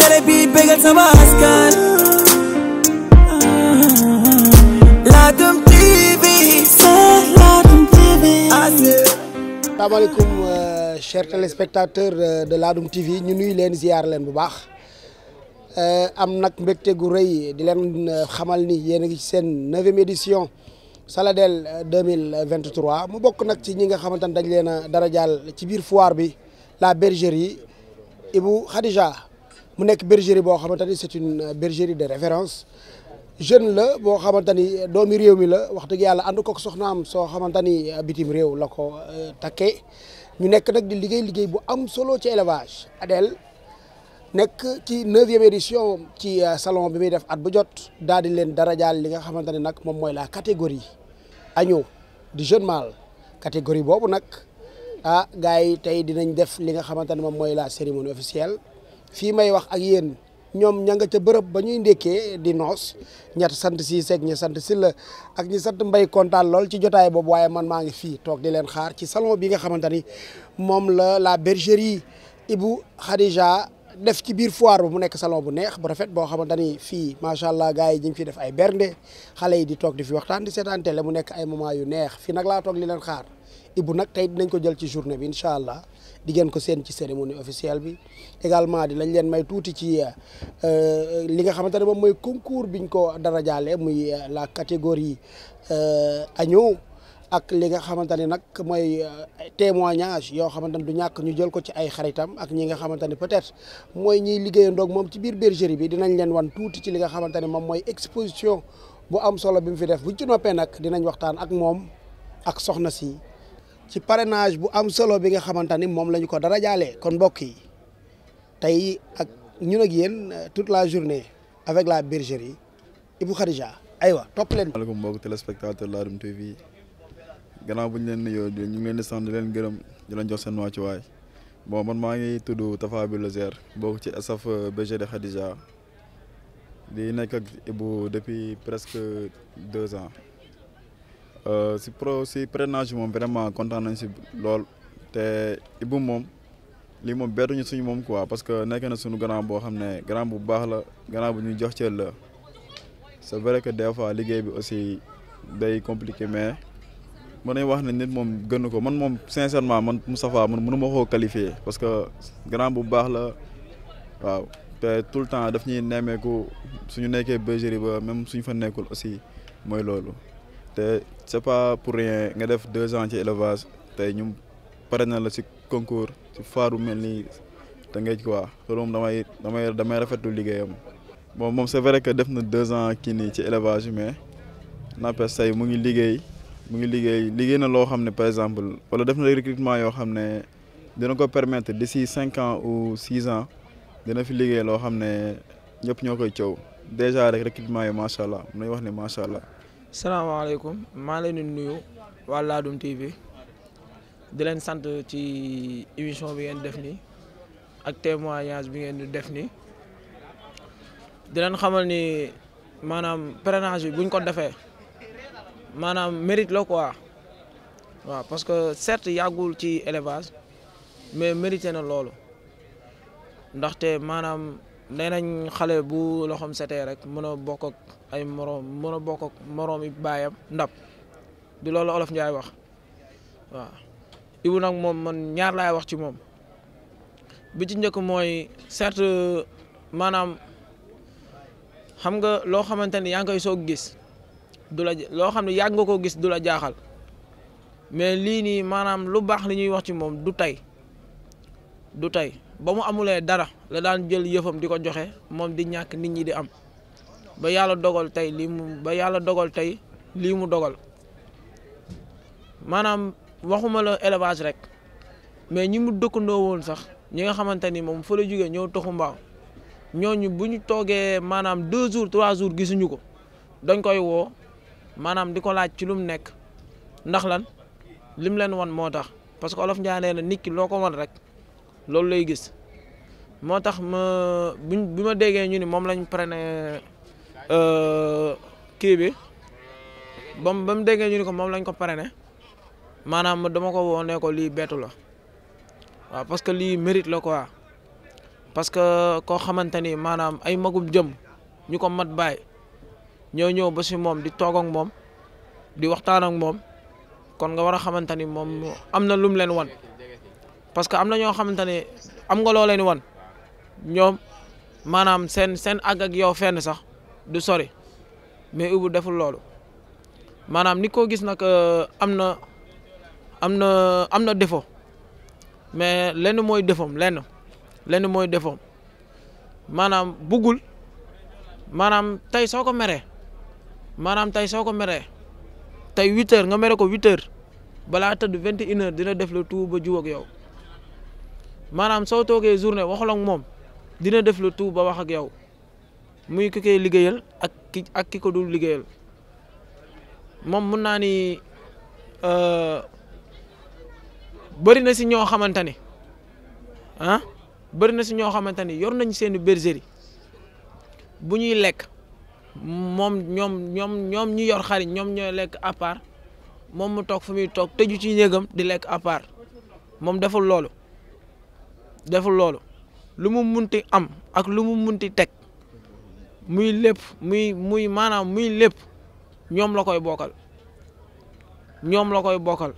télé bi bégal sama askan Ladoum TV c'est Ladoum TV. Asalaamaaleykum chers téléspectateurs de Ladoum TV ñu nuyu leen ziar leen bu baax am nag mbégte gu rëy di leen xamal ni yéen a ngi ci seen 9e édition Saladel 2023 mu bokk nag ci ñi nga xamante ne dañ leen a darajaal ci biir foire bi la bergerie Ibou Khadija mu nekk bergerie boo xamante ni c'est une bergerie de référence jeune la boo xamante ni doomi réew mi la wax dëgg yàlla ànd ko soxnaam soo xamante ni bitim réew la ko takkee ñu nekk nag di liggéey bu am solo ci élevage. Adel nekk ci 9e édition ci salon bi muy def at bu jot daal di leen darajaal li nga xamante ne nag moom mooy la catégorie agneau du jeune mâle catégorie boobu nag gars yi tey dinañ def li nga xamante ne moom mooy la cérémonie officielle fii may wax ak yéen ñoom ña nga ca bërëb ba ñuy ndékkee di noos ñett sant si seeg ñi sant si la ak ñi sant mbay kontaan lool ci jotaay boobu waaye man maa ngi fii toog di leen xaar ci salon bi nga xamante ni moom la bergerie Ibou Khadija def ci biir foire bi mu nekk salon bu neex bu rafet boo xamante ni fii macha allah gars yi ñu ngi fi def ay bernde xale yi di toog di fi waxtaan di seetaan télé mu nekk ay moment yu neex fii nag laa toog li leen xaar Ibou nag tey dinañ ko jël ci journée bi incha allah di ngeen ko seen ci cérémonie officielle bi également dinañ leen may tuuti ci li nga xamante ne moom mooy concours biñ ko darajaale muy la catégorie agneau ak li nga xamante ni nag mooy témoignage yoo xamante ni du ñàkk ñu jël ko ci ay xaritam ak ñi nga xamante ni peut-être mooy ñiy liggéeyandoog moom ci biir bergerie bi dinañ leen wan tuuti ci li nga xamante ne moom mooy exposition bu am solo bi mu fi def buñ ci noppee nag dinañ waxtaan ak moom ak soxna si ci parrainage bu am solo bi nga xamante ni moom la ñu ko darajaalee kon mbokk yi tey ak ñun ak yéen toute la journée avec la bergerie Ibou Khadija aywa topp leen. maaleykum mbokk téléspectateur Ladoum TV gannaaw bu ñu leen nuyoo ñu ngi leen di sant di leen gërëm di leen jox seen wàccuwaay bon man maa ngi tudd Tafa Bulldozer bokk ci staff bergerie Khadija di nekk ak Ibou depuis presque 2 ans. si parrainage moom vraiment kontaan nañ si lool te Ibou moom lii moom bettuñu suñu moom quoi parce que nekk na suñu grand boo xam ne grand bu baax la grand bu ñuy jox cër la c'est vrai que des fois liggéey bi aussi day compliqué mais mën nañ wax ne nit moom gënu ko man moom sincèrement man Moustapha man mënu ma koo qualifier parce que grand bu baax la waaw te tout le temps daf ñuy nemmeeku suñu nekkee bergerie ba même suñu fa nekkul aussi mooy loolu. te c'est pas pour rien nga def 2 ans ci élevage tey ñu pare na la ci concours ci foire mel ni te ngeen quoi loolu moom damay rafetlu liggéeyam. bon moom c'est vrai que def na 2 ans kii nii ci élevage mais n'empêche tey mu ngi liggéey na loo xam ne par exemple wala def na recrutement yoo xam ne dina ko permettre d'ici 5 ans ou 6 ans dina fi liggéey loo xam ne ñëpp ñoo koy coow déjà rek recrutement yi macha allah mun nañu wax ne macha allah. salaamaaleykum maa leen di nuyu waa Ladoum TV di leen sant ci émission bi ngeen def nii ak témoignage bi ngeen di def nii di leen xamal ni maanaam parrainage bi buñ ko defee maanaam mérite la quoi waaw parce que certes yàggul ci élevage mais mérité na loolu ndaxte maanaam nee nañ xale bu loxoom setee rek mën a bokk ak ay moroom yi baayam ndab di loolu olof Njaay wax waaw Ibou nag moom man ñaar laay wax ci moom bi ci njëkk mooy certes maanaam xam nga loo xamante ni yaa ngi koy soog gis du la loo xam ne yàgg nga ko gis du la jaaxal mais lii nii maanaam lu baax li ñuy wax ci moom du tey ba mu amulee dara la daan jël yëfam di ko joxe moom di ñàkk nit ñi di am ba yàlla dogal tey lii mu dogal maanaam waxuma la élevage rek mais ñi mu dëkkandoo woon sax ñi nga xamante ni moom fa la jógee ñëw toxu mbaaw ñooñu bu ñu toogee maanaam 2 jours 3 jours gisuñu ko dañ koy woo maanaam di ko laaj ci lu mu nekk ndax lan lim leen wan moo tax parce que olof Njaay nee na nit ki loo ko wan rek loolu lay gis moo tax bi ma déggee ñu ni moom lañ parrainé kii bi ba mu déggee ñu ni ko moom lañ ko parrainé maanaam dama ko woo ne ko lii bettu la waaw parce que lii mérite la quoi parce que koo xamante ni maanaam ay magum jëm ñu ko mat baay ñoo ñëw ba si moom di toog ak moom di waxtaan ak moom kon nga war a xamante ni moom am na lum leen wan parce que am na ñoo xamante ni am nga loo leen wan ñoom maanaam seen àgg ak yow fenn sax du sori mais Ibou deful loolu maanaam ni ko gis nag am na défaut mais lenn mooy défaut lenn mooy défaut maanaam buggul maanaam tey soo ko meree tey 8h nga mere ko 8h balaa tëdd 21h dina def le tout ba jiw ak yow maanaam soo toogee journée waxul ak moom dina def le tout ba wax ak yow muy ki koy liggéeyal ak ki ko dul liggéeyal moom mun naa ni bëri na si ñoo xamante ni yor nañ seen bergerie bu ñuy lekk moom ñoom ñi yor xarit ñoom ñooy lekk à part moom mu toog fu muy toog tëju ci néegam di lekk à part moom deful loolu lu mu munti am ak lu mu munti teg muy lépp muy maanaam muy lépp ñoom la koy bokkal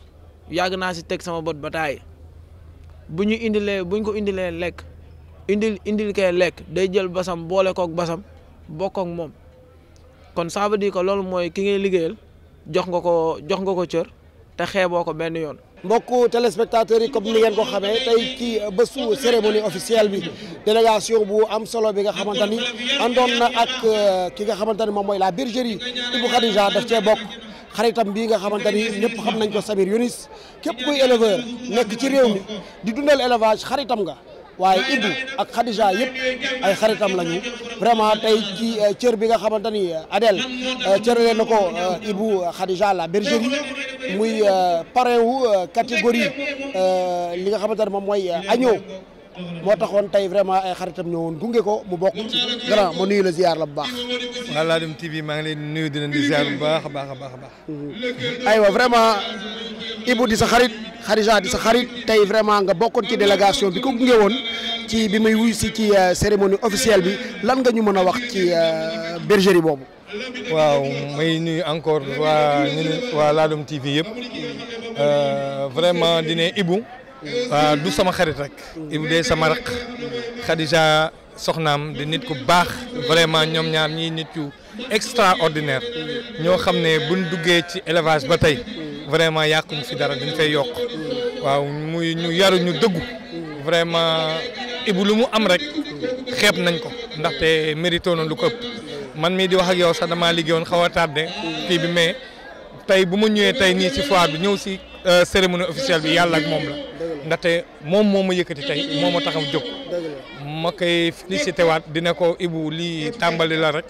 yàgg naa si teg sama bët ba taay buñ ko indilee lekk indil kee lekk day jël basam boole kook basam bokk ak moom kon ça veut dire que loolu mooy ki ngay liggéeyal jox nga ko cër te xeeboo ko benn yoon. mbokku téléspectateurs yi comme ni ngeen ko xamee tey ci bésu cérémonie officielle bi délégation bu am solo bi nga xamante ni àndoon na ak ki nga xamante ni moom mooy la bergerie Ibou Khadija daf cee bokk xaritam bii nga xamante ni ñëpp xam nañ ko Samir Younis képp kuy éleveur nekk ci réew mi di dundal élevage xaritam nga waaye Ibou ak Khadija yëpp ay xaritam lañu vraiment tey ci cër bi nga xamante ni Adel cërale na ko Ibou Khadija la bergerie muy parrain wu catégorie li nga xamante ne moom mooy agneau moo taxoon tey vraiment ay xaritam ñëwoon gunge ko mu bokk ci grand ma nuyu la ziar la bu baax. waa Ladoum TV maa ngi leen di nuyu di leen di ziar bu baax a baax. aywa vraiment Ibou di sa xarit Khadija di sa xarit tey vraiment nga bokkoon ci délégation bi ko gunge woon ci bi muy wuy si ci cérémonie officielle bi lan nga ñu mën a wax ci bergerie boobu. waaw may nuyu encore waa Ladoum TV yëpp vraiment di ne Ibou du sama xarit rek Ibou de sama raq Khadija soxnaam di nit ku baax vraiment ñoom ñaar ñii nit yu extraordinaire ñoo xam ne buñ duggee ci élevage ba tey vraiment yàquñu fi dara dañ fay yokk waaw muy ñu yaru ñu dëggu vraiment Ibou lu mu am rek xeeb nañ ko ndaxte mérito na lu ko ëpp man mii di wax ak yow sax damaa liggéeyoon xaw a tardé kii bi mais tey bu ma ñëwee tey nii ci foire bi ñëw si cérémonie officielle bi yàlla ak moom la ndaxte moom moo ma yëkkati tey moo ma tax a jóg ma koy félicité waat dina ko Ibou lii tàmbali la rek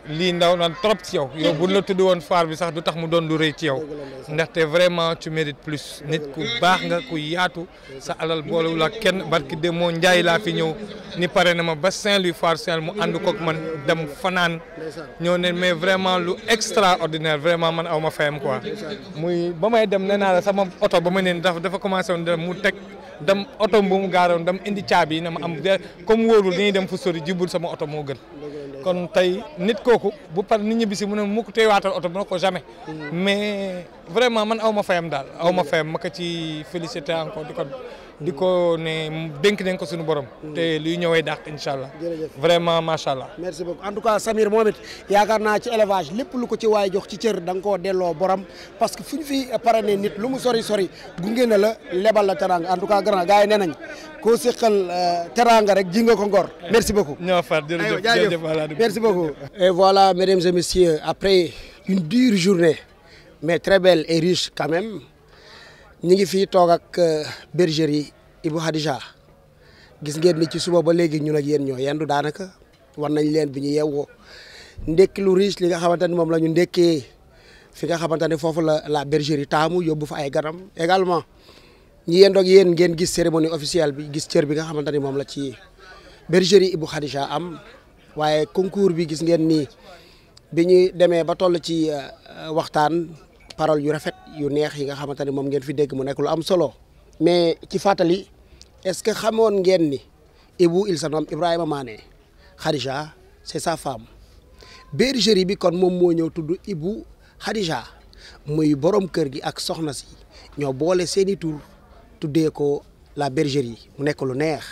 lii ndaw na trop ci yow buñ la tudd woon foire bi sax du tax mu doon lu rëy ci yow ndaxte vraiment tu mérites plus nit ku baax nga ku yaatu sa alal boolewul ak kenn barki de moo njaay laa fi ñëw ni pare na ma ba Saint-Louis foire Saint-Louis mu ànd kook man dem fanaan ñëw ne mais vraiment lu extraordinaire vraiment man aw ma fayam quoi muy ba may dem nee naa la sama oto ba ma neen dafa commencé woon dem mu teg dem oto bu mu gaaroon dem indi caabi yi ne ma am comme wóorul dañuy dem fu sori jibul sama oto moo gën kon tey nit kooku bu par nit ñi bisi mu ne mu ko tey waatal oto bi na ko jamais mais vraiment man aw ma fayam daal aw ma fayam ma ko ci félicité encore di ko ne dénk nañ ko suñu borom te luy ñëwee dàq incha allah vraiment macha allah. merci beaucoup en tout cas Samir moom it yaakaar naa ci élevage lépp lu ko ci waay jox ci cër da nga koo delloo borom parce que fu ñu fi parrainé nit lu mu sori gunge na la lebal la teranga en tout cas grand gars yi nee nañ koo seqal teranga rek ji nga ko ngor. merci beaucoup. ñoo far jërëjëf merci beaucoup. et voilà mesdames et messieurs après une dure journée mais très belle et riche quand même. ñi ngi fii toog ak bergerie Ibou Khadija gis ngeen ni ci suba ba léegi ñun ak yéen ñoo yendu daanaka war nañ leen bi ñu yeewoo ndekki lu riche li nga xamante ni moom la ñu ndekkee fi nga xamante ne foofu la bergerie taamu yóbbu fa ay ganam également ñi yendoo ak yéen ngeen gis cérémonie officielle bi gis cër bi nga xamante ni moom la ci bergerie Ibou Khadija am waaye concours bi gis ngeen ni bi ñu demee ba toll ci waxtaan parole yu rafet yu neex yi nga xamante ne moom ngeen fi dégg mu nekk lu am solo mais ci fàttali est-ce que xamoon ngeen ni Ibou il se nomme Ibrahima Mané Khadija c'est sa femme bergerie bi kon moom moo ñëw tudd Ibou Khadija muy borom kër gi ak soxna si ñoo boole seeni tur tuddee ko la bergerie mu nekk lu neex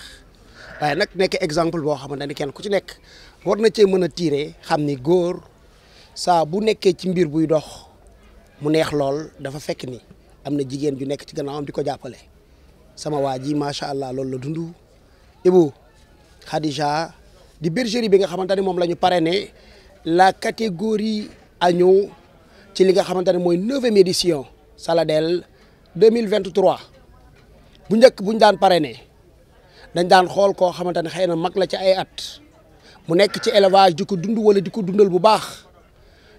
waaye nag nekk exemple boo xamante ni kenn ku ci nekk war na cee mën a tiire xam ni góor saa bu nekkee ci mbir buy dox mu neex lool dafa fekk ni am na jigéen ju nekk ci gannaawam di ko jàppale sama waa ji macha allah loolu la dund. Ibou Khadija di bergerie bi nga xamante ni moom la ñu parrainé la catégorie agneau ci li nga xamante ne mooy 9e édition Saladel 2023 bu njëkk buñ daan parrainé dañ daan xool koo xamante ne xëy na mag la ci ay at mu nekk ci élevage di ko dund wala di ko dundal bu baax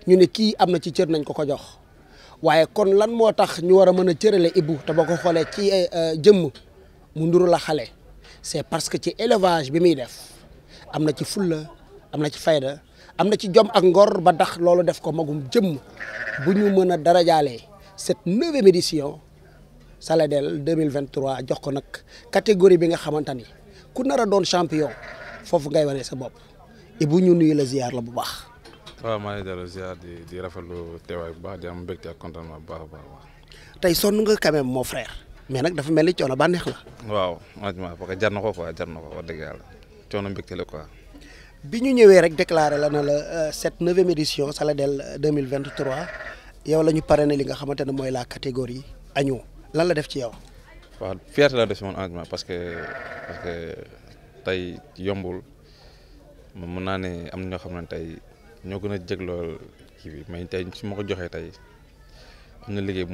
ñu ne kii am na ci cër nañ ko ko jox waaye kon lan moo tax ñu war a mën a cërale Ibou te boo ko xoolee ci jëmm mu nduru la xale c'est parce que ci élevage bi muy def am na ci fulla am na ci fayda am na ci jom ak ngor ba tax loolu def ko magum jëmm bu ñu mën a darajaalee cette 9e édition Saladel 2023 jox ko nag catégorie bi nga xamante ni ku nar a doon champion foofu ngay wane sa bopp Ibou ñu nuyu la ziar la bu baax. waaw maa ngi dellu ziar di rafetlu teewaay bu baax di am mbégte ak contentement bu baax a baax. tey sonn nga quand même mon frère mais nag dafa mel ni coono bànneex la. waaw honnêtement parce que jar na ko quoi jar na ko wax dëgg yàlla coono mbégte la quoi. bi ñu ñëwee rek déclaré la na la cette 9e édition Saladel 2023 yow la ñu parrainé li nga xamante ne mooy la catégorie agneau lan la def ci yow. waaw fierté la def si man honnêtement parce que tey yombul mën naa ne am na ñoo xam ne tey ñoo gën a jégloo kii bi mais tey su ma ko joxee tey am na liggéey bu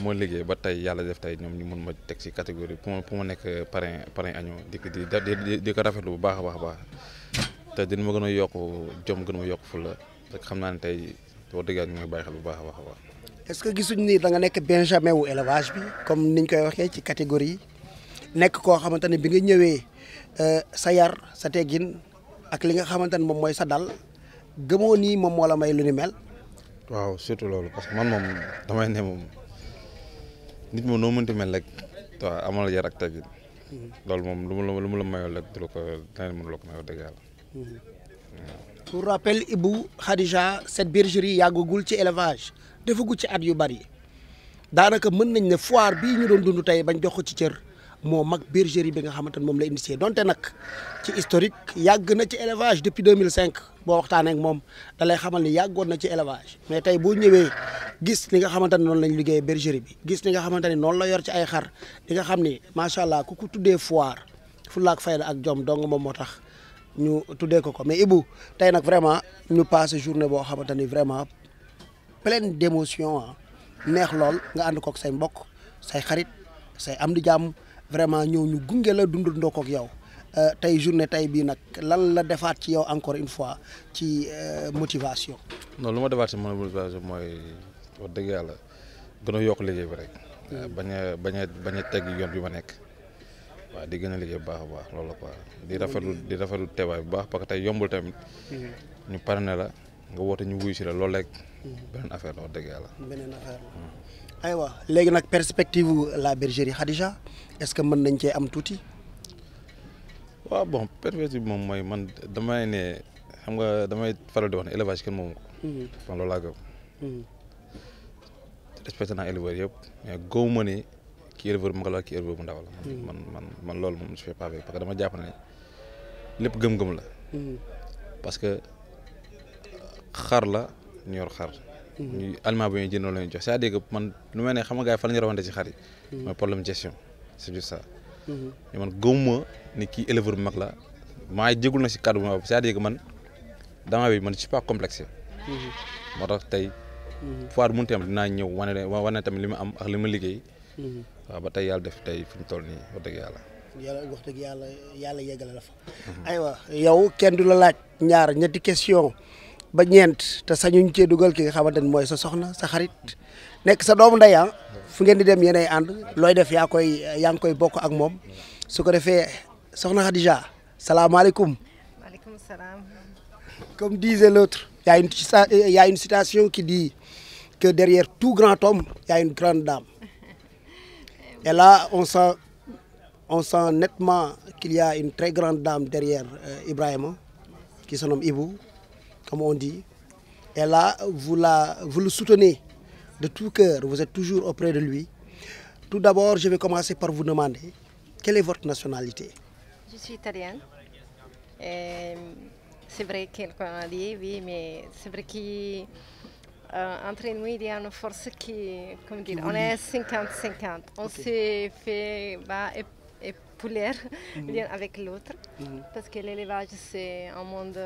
ma liggéey ba tey yàlla def tey ñoom ñu mun ma teg si catégorie pour ma nekk parrain agneau di ko rafetlu bu baax a baax te dina ma gën a yokk jom gën ma yokk fulla rek xam naa ne tey wax dëgg yàlla ñu ngi bàyyi xel bu baax a baax. est-ce que gisuñ ni da nga nekk benjamin wu élevage bi comme niñ koy waxee ci catégorie yi nekk koo xamante ne bi nga ñëwee sa yar sa teggin ak li nga xamante ne moom mooy sa dal gëmoo nii moom moo la may lu ni mel. waaw surtout loolu parce que man moom damay ne moom nit moom noo mënti mel rek waaw amal yar ak teggin loolu moom lu mu la mayoo rek du la ko leneen mënu la ko mayoo dëgg yàlla. pour rappel Ibou Khadija cette bergerie yàggagul ci élevage defagul ci at yu bari daanaka mën nañ ne foire bii ñu doon dund tey bañ jox ko ci cër moo mag bergerie bi nga xamante ne moom la initié donte nag ci historique yàgg na ci élevage depuis 2005 boo waxtaanee ak moom da lay xamal ni yàggoon na ci élevage mais tey boo ñëwee gis li nga xamante ne noonu lañ liggéeyee bergerie bi gis li nga xamante ne noonu la yor ci ay xar li nga xam ni macha allah ku ko tuddee foire fulla ak fayda ak jom dong moom moo tax ñu tuddee ko mais Ibou tey nag vraiment ñu passé journée boo xamante ni vraiment pleine d'émotion neex lool nga ànd kook say mbokk say xarit say am di jàmm vraiment ñëw ñu gunge la dundandoo kook yow tey journée tey bii nag lan la defaat ci yow encore une fois ci motivation. non lu ma defaat ci motivation mooy wax dëgg yàlla gën a yokk liggéey bi rek. bañ a tegg yoon bi ma nekk. waaw di gën a liggéey bu baax a baax loolu la quoi di rafetlu teewaay bu baax parce que tey yombul tamit ñu parrainé la nga woote ñu wuyu si la loolu rek beneen affaire la wax dëgg yàlla. beneen affaire la aywa léegi nag perspective la bergerie Khadija est-ce que mën nañ cee am tuuti. waaw bon perspective moom mooy man damay ne xam nga damay faral di wax ne élevage kenn moomu ko. man loolu laa gëm. respecté naa éleveurs yëpp mais góob ma ni kii éleveur bu mag la kii éleveur bu ndaw la. man loolu moom je fais pas avec parce que dama jàpp ne lépp gëm-gëm la. parce que xar la ñu yor xar. ñu aliment bi ñuy jëndoo la ñuy jox c'est-à-dire que man lu mel ne xam nga gars yi fan la ñu rawante ci xar yi. mooy problème gestion c'est juste ça. mais man gëmuma ni kii éleveur bu mag la maa ngi jégul na si kàddu ma c'est-à-dire que man dama bi man je suis pas complexé. moo tax tey. foire bu munti am dinaa ñëw wane tamit li ma am ak li ma liggéey. waaw ba tey yàlla def tey fi mu toll nii wax dëgg yàlla. wax dëgg yàlla yeggale la fa. aywa yow kenn du la laaj ñaar ñetti question ba ñeent te sañuñ cee dugal ki nga xamante ni mooy sa soxna sa xarit nekk sa doomu ndey fu ngeen di dem yéenay ànd looy def yaa ngi koy bokk ak moom su ko defee soxna Khadija salaamaaleykum. maaleykum salaam. comme disait l'autre il y a une citation qui dit que derrière tout grand homme il y a une grande dame. Et là, on on sent nettement qu'il y a une très grande dame derrière Ibrahima, qui se nomme Ibou, comme on dit. Et là, vous le soutenez de tout cœur, vous êtes toujours auprès de lui. Tout d'abord, je vais commencer par vous demander, quelle est votre nationalité? Je suis italienne. C'est vrai qu'on a dit, oui, mais c'est vrai qu'entre nous, il y a une force qui, comment dire, on est 50-50. On s'est fait épauler l'un avec l'autre, parce que l'élevage, c'est un monde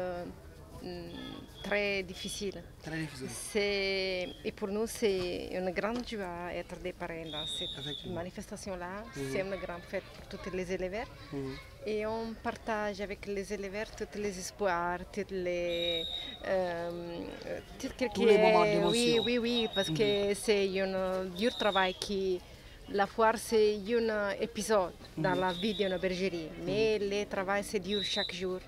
très difficile. Très difficile. Et pour nous, c'est une grande joie d'être des parrains dans cette manifestation-là. C'est une grande fête pour tous les éleveurs. Et on partage avec les éleveurs tous les espoirs, tous les moments d'émotion. Oui, parce que c'est un dur travail qui... La foire, c'est un épisode dans la vie d'une bergerie, mais le travail, c'est dur chaque jour.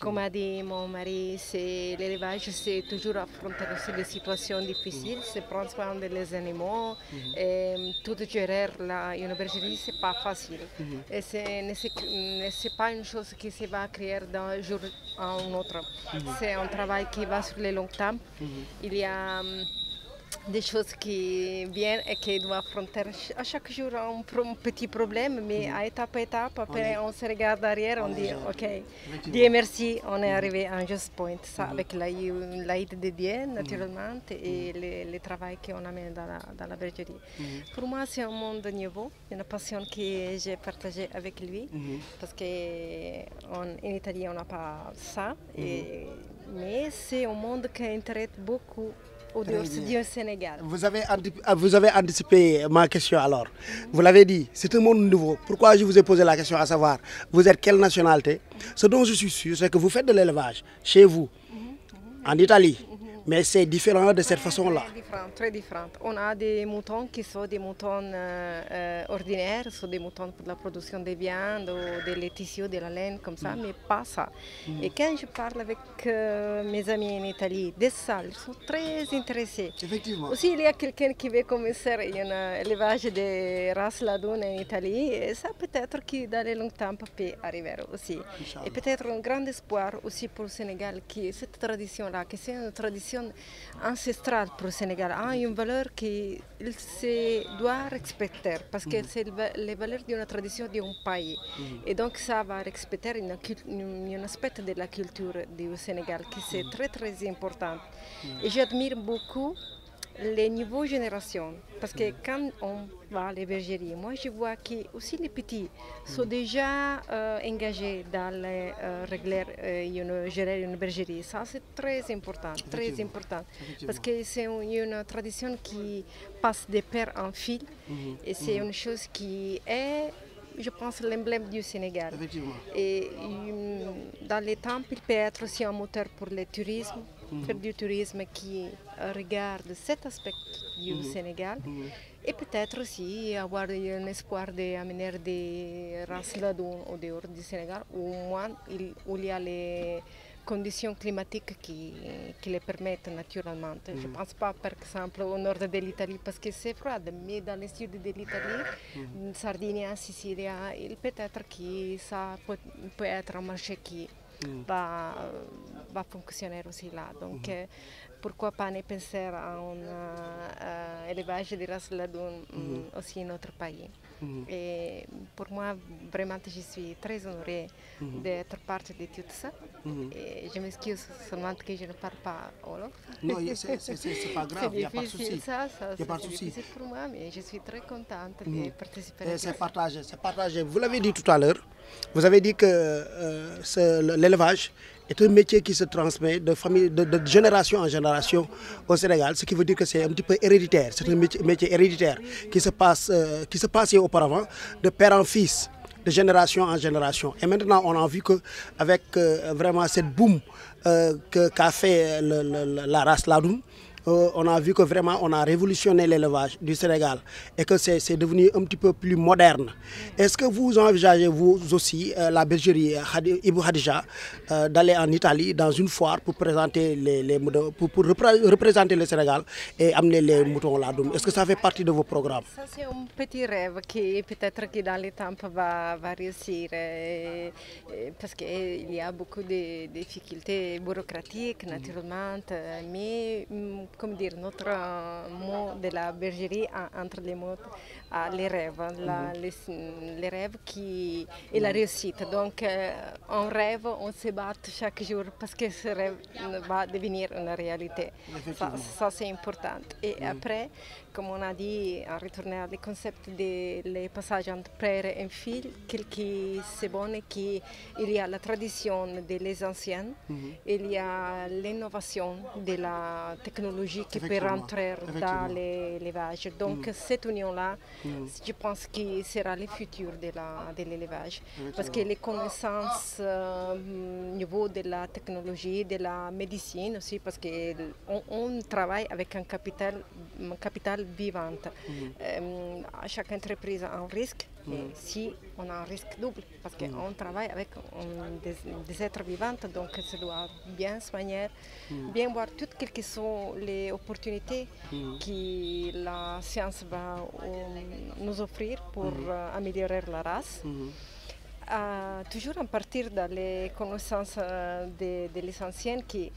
Comme a dit mon mari, l'élevage, c'est toujours affronter aussi des situations difficiles, c'est prendre soin des animaux, et tout gérer une bergerie, c'est pas facile. Et c'est pas une chose qui se va créer d'un jour à un autre. C'est un travail qui va sur le long terme. Il y a des choses qui viennent et qui doivent affronter à chaque jour un petit problème, mais à étape, après on se regarde derrière, on dit ok, Dieu merci, on est arrivé à un just point, ça avec l'aide de Dieu naturellement et le travail qu'on amène dans la bergerie. Pour moi c'est un monde nouveau, une passion que j'ai partagée avec lui, parce qu'en Italie on n'a pas ça, mais c'est un monde qui intéresse beaucoup au dehors du Sénégal. Vous avez anticipé ma question alors. Vous l'avez dit, c'est un monde nouveau. Pourquoi je vous ai posé la question à savoir, vous êtes quelle nationalité? Ce dont je suis sûr, c'est que vous faites de l'élevage chez vous, en Italie. Mais c'est différent de cette façon-là. Très différent. On a des moutons qui sont des moutons ordinaires, sont des moutons pour la production de viande, ou des tissus, de la laine, comme ça, mais pas ça. Et quand je parle avec mes amis en Italie de ça, ils sont très intéressés. Effectivement. Aussi, il y a quelqu'un qui veut commencer un élevage de race ladoune en Italie, et ça peut-être que dans le long terme peut arriver aussi. Et peut-être un grand espoir aussi pour le Sénégal, qui cette tradition-là, que c'est une tradition ancestrale pour le Sénégal, a une valeur qu'il se doit respecter parce que c'est les valeurs d'une tradition d'un pays. Et donc ça va respecter un aspect de la culture du Sénégal qui c'est très très important. Et j'admire beaucoup les niveaux générations parce que quand on va à les bergeries, moi je vois que aussi les petits sont déjà engagés dans les gérer une bergerie. Ça c'est très important, parce que c'est une tradition qui passe de père en fille et c'est une chose qui est, je pense, l'emblème du Sénégal. Et dans les temps, il peut être aussi un moteur pour le tourisme, faire du tourisme qui regarde cet aspect du Sénégal. Et peut-être aussi avoir un espoir d'amener des races ladounes au dehors du Sénégal, ou au moins où il y a les conditions climatiques qui les permettent naturellement. Je ne pense pas, par exemple, au nord de l'Italie parce que c'est froid, mais dans le sud de l'Italie, Sardaigne, Sicile, il peut être que ça peut être un marché qui va fonctionner aussi là. Donc, pourquoi pas ne penser à un élevage de races ladoune aussi dans notre pays. Et pour moi, vraiment, je suis très honorée d'être partie de tout ça. Et je m'excuse seulement que je ne parle pas Wolof. Non, c'est pas grave, il n'y a pas de souci. C'est difficile pour moi, mais je suis très contente de participer. C'est partagé. Vous l'avez dit tout à l'heure, vous avez dit que l'élevage est un métier qui se transmet de génération en génération au Sénégal, ce qui veut dire que c'est un petit peu héréditaire. C'est un métier héréditaire qui se passait auparavant de père en fils, de génération en génération. Et maintenant, on a vu qu'avec vraiment cette boom qu'a fait la race ladoune, on a vu que vraiment on a révolutionné l'élevage du Sénégal et que c'est devenu un petit peu plus moderne. Est-ce que vous envisagez vous aussi la bergerie Ibou Khadija d'aller en Italie dans une foire pour présenter pour représenter le Sénégal et amener les moutons ladoum? Est-ce que ça fait partie de vos programmes? Ça c'est un petit rêve qui peut-être que dans le temps va réussir parce qu'il y a beaucoup de difficultés bureaucratiques naturellement, mais comme dire, notre mot de la bergerie entre les mots, les rêves, les rêves et la réussite. Donc on rêve, on se bat chaque jour parce que ce rêve va devenir une réalité. Ça c'est important. Et après, comme on a dit, en retournant au concept des passages entre père et fille, quelque c'est bon qu'il y a la tradition des anciens, il y a l'innovation de la technologie qui peut rentrer dans l'élevage. Donc cette union-là, je pense que sera le futur de l'élevage. Parce que les connaissances au niveau de la technologie, de la médecine aussi, parce qu'on travaille avec un capital vivant. Chaque entreprise a un risque, et si on a un risque double, parce qu'on travaille avec des êtres vivants, donc ça doit bien soigner, bien voir toutes quelles sont les opportunités que la science va nous offrir pour améliorer la race. Toujours à partir des connaissances des anciens qui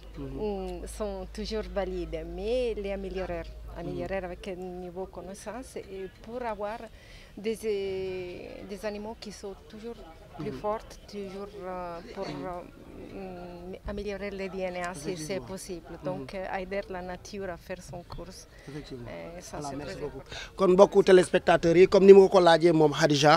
sont toujours valides, mais les améliorer avec un niveau de connaissance et pour avoir des animaux qui sont toujours plus forts, toujours pour améliorer le DNA si c'est possible. Donc aider la nature à faire son course. Effectivement. Ça, voilà, c'est merci très beaucoup. important. Kon mbokku téléspectateurs yi comme ni ma ko laajee moom Khadija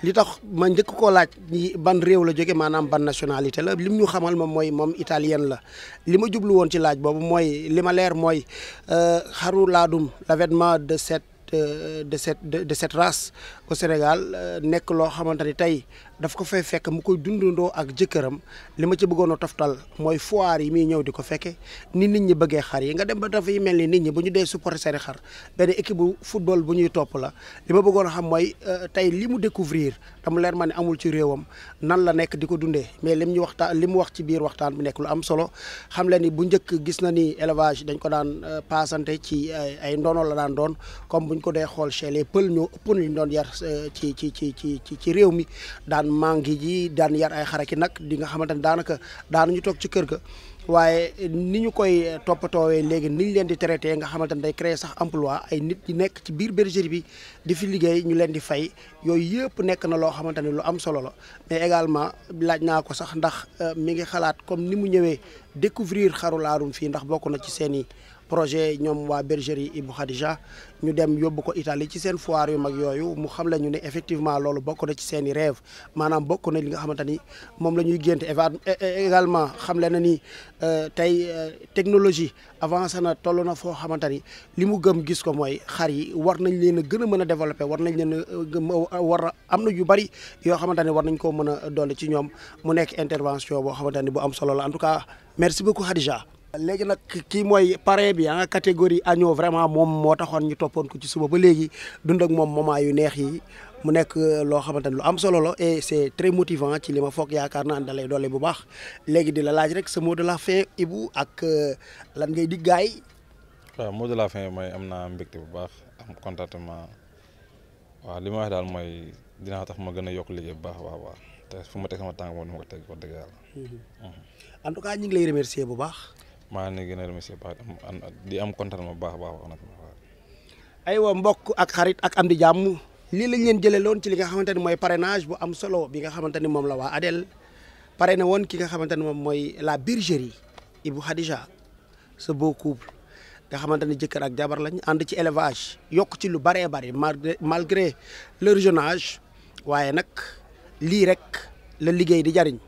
li tax ma njëkk koo laaj ni ban réew la jóge maanaam ban nationalité la lim ñu xamal moom italienne la li ma jublu woon ci laaj boobu mooy li ma leer mooy xaru laadum l'avènement de cette race au Sénégal nekk loo xamante ni tey daf ko fay fekk mu koy dundandoo ak jëkkëram li ma ci bëggoon a toftal mooy foire yi muy ñëw di ko fekke ni nit ñi bëggee xar yi nga dem ba dafay mel ni nit ñi bu ñu dee supporter seeni xar benn équipe bu football bu ñuy topp la li ma bëggoon a xam mooy tey li mu découvrir dama leer ma ne amul ci réewam nan la nekk di ko dundee mais li mu wax ci biir waxtaan bi nekk lu am solo xam le ni bu njëkk gis na ni élevage dañ ko daan paasante ci ay ndono la daan doon comme buñ ko dee xool chez les Pël ñoo ëppoon li ñu doon yar ci réew mi daan mangi ji daan yar ay xaraki nag di nga xamante ne daanaka daanuñu toog ci kër ga waaye ni ñu koy toppatoowee léegi ni ñu leen di traité nga xamante ne day créer sax emploi ay nit ñi nekk ci biir bergerie bi di fi liggéey ñu leen di fay yooyu yëpp nekk na loo xamante ne lu am solo la mais également laaj naa ko sax ndax mi ngi xalaat comme ni mu ñëwee découvrir xaru laadum fii ndax bokk na ci seeni projet ñoom waa bergerie Ibou Khadija ñu dem yóbbu ko Italie ci seen foire yu mag yooyu mu xam la ñu ne effectivement loolu bokk na ci seen i rêve maanaam bokk na li nga xamante ni moom la ñuy génte également xam le na ni tey technologie avancé na toll na foo xamante ni li mu gëm gis ko mooy xar yi war nañ leen a gën a mën a développer war nañ leen a am na yu bari yoo xamante ni war nañ koo mën a dolli ci ñoom mu nekk intervention boo xamante ni bu am solo la en tout cas merci beaucoup Khadija. léegi nag kii mooy parrain bi catégorie agneau vraiment moom moo taxoon ñu toppoon ko ci suba ba léegi dund ak moom moment yu neex yi mu nekk loo xamante ne lu am solo la et c'est très motivant ci li ma foog yaakaar naa da lay doole bu baax léegi di la laaj rek sa mot de la fin Ibou ak lan ngay dig gaay yi. waaw mot de la fin mooy am naa mbégte bu baax am contentement waaw li ma wax daal mooy dina tax ma gën a yokk liggéey bu baax a baax te fu ma teg sama tànk moom dama ko teg wax dëgg yàlla. en tout cas ñu ngi lay remercier bu baax. maa ngi gën a remercier baax di am contentement bu baax a baax. aywa mbokk ak xarit ak am di jàmm lii lañ leen jëlee loon ci li nga xamante ne mooy parrainage bu am solo bi nga xamante ni moom la waa ADEL parrainé woon ki nga xamante ne moom mooy la bergerie Ibou Khadija ce beau couple nga xamante ne jëkkër ak jabar lañ ànd ci élevage yokk ci lu bëree bëri malgré leur jeune âge waaye nag lii rek la liggéey di jariñ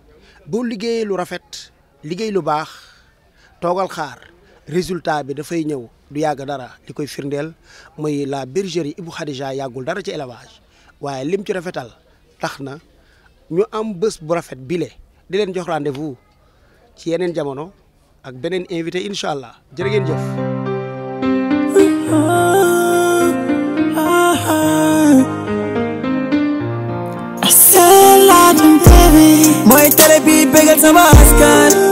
boo liggéeyee lu rafet liggéey lu baax toogal xaar résultat bi dafay ñëw du yàgg dara li koy firndeel mooy la bergerie Ibou Khadija yàggul dara ci élevage waaye lim ci rafetal tax na ñu am bés bu rafet bile di leen jox rendez-vous ci yeneen jamono ak beneen invité incha allah jërë ngeen jëf. bégal sama askan